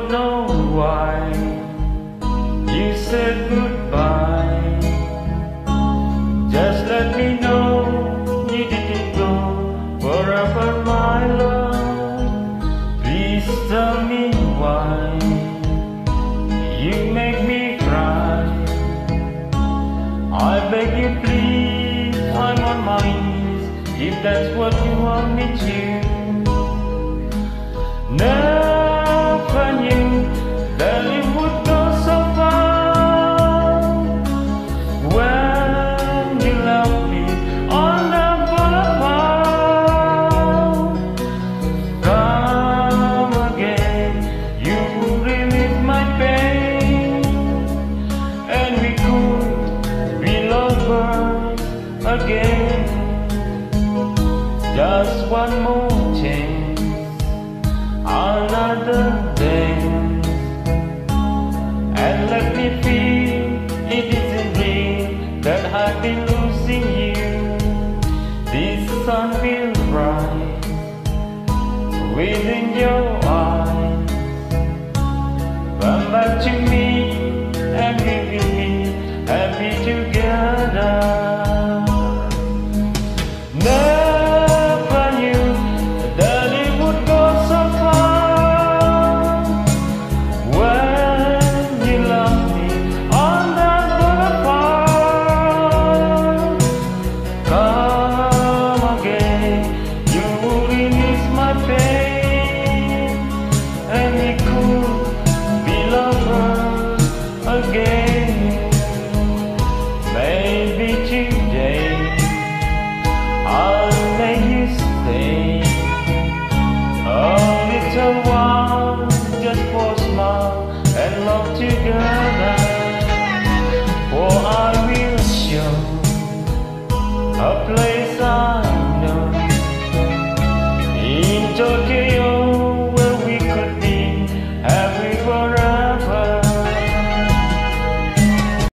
don't know why you said goodbye. Just let me know you didn't go forever, my love. Please tell me why you make me cry. I beg you please, I'm on my knees, if that's what you want me to. Never knew that it would go so far when you left me on the boulevard. Come again, you relieve my pain, and we could be lovers again. Just one more chance, another dance, and let me feel it isn't real that I've been losing you. This sun will rise within your eyes. Come back to me and we will be happy together. Again, maybe today I'll let you stay a little while, just for a smile and love together.